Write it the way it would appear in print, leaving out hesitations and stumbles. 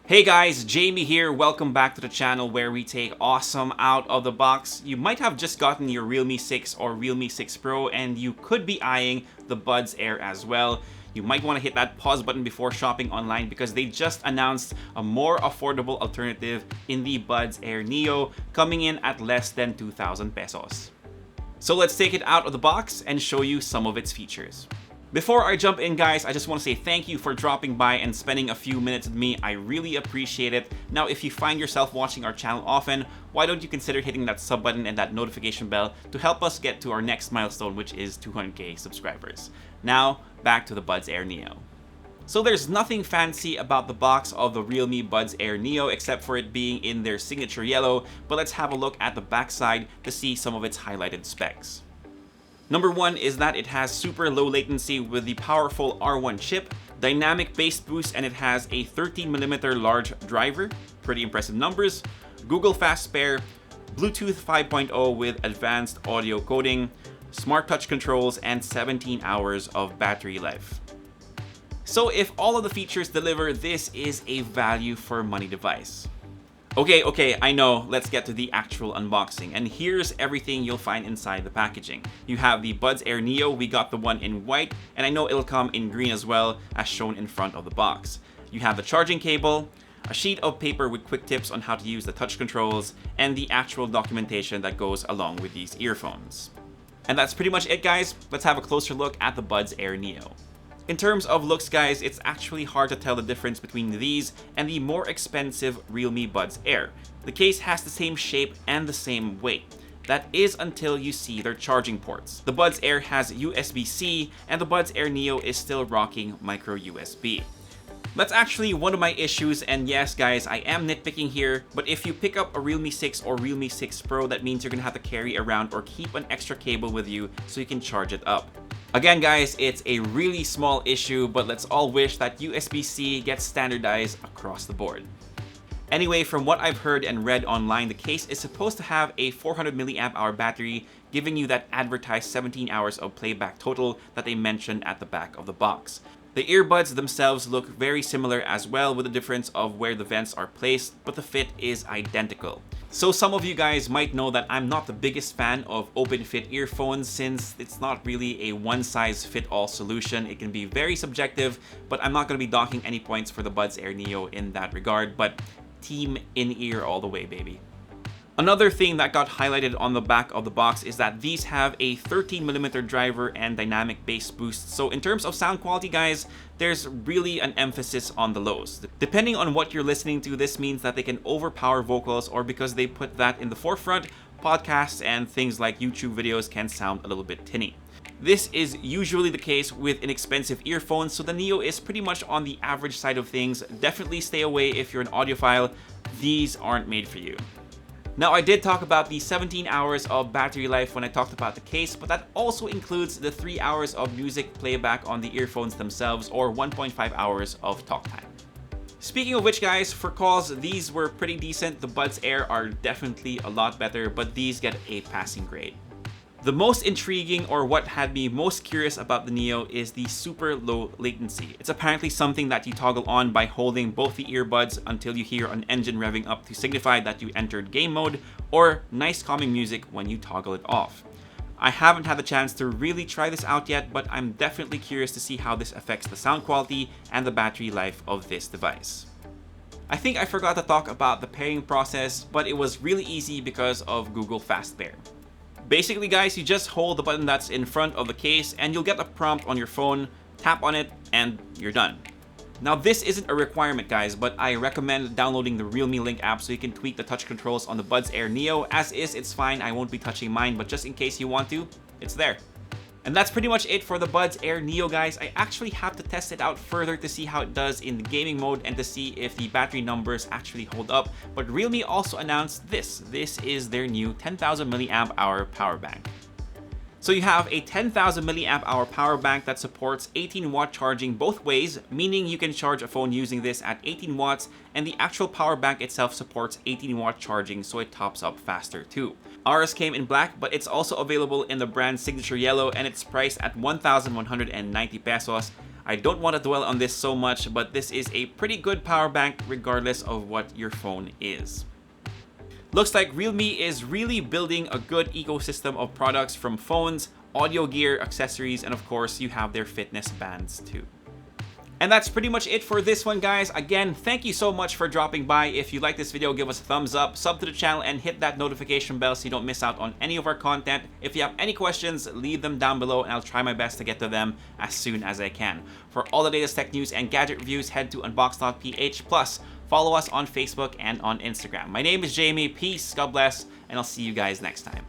Hey guys, Jamie here. Welcome back to the channel where we take awesome out of the box. You might have just gotten your Realme 6 or Realme 6 Pro and you could be eyeing the Buds Air as well. You might want to hit that pause button before shopping online because they just announced a more affordable alternative in the Buds Air Neo, coming in at less than 2,000 pesos. So let's take it out of the box and show you some of its features. Before I jump in, guys, I just want to say thank you for dropping by and spending a few minutes with me. I really appreciate it. Now, if you find yourself watching our channel often, why don't you consider hitting that sub button and that notification bell to help us get to our next milestone, which is 200k subscribers. Now, back to the Buds Air Neo. So there's nothing fancy about the box of the Realme Buds Air Neo except for it being in their signature yellow, but let's have a look at the backside to see some of its highlighted specs. Number one is that it has super low latency with the powerful R1 chip, dynamic bass boost, and it has a 13mm large driver, pretty impressive numbers, Google Fast Pair, Bluetooth 5.0 with advanced audio coding, smart touch controls, and 17 hours of battery life. So if all of the features deliver, this is a value for money device. Okay, I know, let's get to the actual unboxing, and here's everything you'll find inside the packaging. You have the Buds Air Neo, we got the one in white, and I know it'll come in green as well, as shown in front of the box. You have the charging cable, a sheet of paper with quick tips on how to use the touch controls, and the actual documentation that goes along with these earphones. And that's pretty much it, guys. Let's have a closer look at the Buds Air Neo. In terms of looks, guys, it's actually hard to tell the difference between these and the more expensive Realme Buds Air. The case has the same shape and the same weight. That is until you see their charging ports. The Buds Air has USB-C and the Buds Air Neo is still rocking micro USB. That's actually one of my issues, and yes guys, I am nitpicking here, but if you pick up a Realme 6 or Realme 6 Pro, that means you're gonna have to carry around or keep an extra cable with you so you can charge it up. Again guys, it's a really small issue, but let's all wish that USB-C gets standardized across the board. Anyway, from what I've heard and read online, the case is supposed to have a 400 mAh battery, giving you that advertised 17 hours of playback total that they mentioned at the back of the box. The earbuds themselves look very similar as well, with the difference of where the vents are placed, but the fit is identical. So some of you guys might know that I'm not the biggest fan of open fit earphones, since it's not really a one-size-fit-all solution. It can be very subjective, but I'm not going to be docking any points for the Buds Air Neo in that regard, but team in-ear all the way, baby. Another thing that got highlighted on the back of the box is that these have a 13mm driver and dynamic bass boost. So in terms of sound quality, guys, there's really an emphasis on the lows. Depending on what you're listening to, this means that they can overpower vocals, or because they put that in the forefront, podcasts and things like YouTube videos can sound a little bit tinny. This is usually the case with inexpensive earphones, so the Neo is pretty much on the average side of things. Definitely stay away if you're an audiophile. These aren't made for you. Now, I did talk about the 17 hours of battery life when I talked about the case, but that also includes the 3 hours of music playback on the earphones themselves, or 1.5 hours of talk time. Speaking of which, guys, for calls, these were pretty decent. The Buds Air are definitely a lot better, but these get a passing grade. The most intriguing, or what had me most curious about the Neo, is the super low latency. It's apparently something that you toggle on by holding both the earbuds until you hear an engine revving up to signify that you entered game mode, or nice calming music when you toggle it off. I haven't had the chance to really try this out yet, but I'm definitely curious to see how this affects the sound quality and the battery life of this device. I think I forgot to talk about the pairing process, but it was really easy because of Google Fast Pair. Basically, guys, you just hold the button that's in front of the case and you'll get a prompt on your phone, tap on it, and you're done. Now, this isn't a requirement, guys, but I recommend downloading the Realme Link app so you can tweak the touch controls on the Buds Air Neo. As is, it's fine, I won't be touching mine, but just in case you want to, it's there. And that's pretty much it for the Buds Air Neo, guys. I actually have to test it out further to see how it does in the gaming mode and to see if the battery numbers actually hold up. But Realme also announced this. This is their new 10,000 mAh power bank. So you have a 10,000 mAh power bank that supports 18 watt charging both ways, meaning you can charge a phone using this at 18 watts, and the actual power bank itself supports 18 watt charging, so it tops up faster too. Ours came in black, but it's also available in the brand signature yellow, and it's priced at 1,190 pesos. I don't want to dwell on this so much, but this is a pretty good power bank regardless of what your phone is. Looks like Realme is really building a good ecosystem of products, from phones, audio gear, accessories, and of course you have their fitness bands too. And that's pretty much it for this one, guys. Again, thank you so much for dropping by. If you like this video, give us a thumbs up, sub to the channel, and hit that notification bell so you don't miss out on any of our content. If you have any questions, leave them down below and I'll try my best to get to them as soon as I can. For all the latest tech news and gadget reviews, head to unbox.ph. Plus, follow us on Facebook and on Instagram. My name is Jamie. Peace, God bless, and I'll see you guys next time.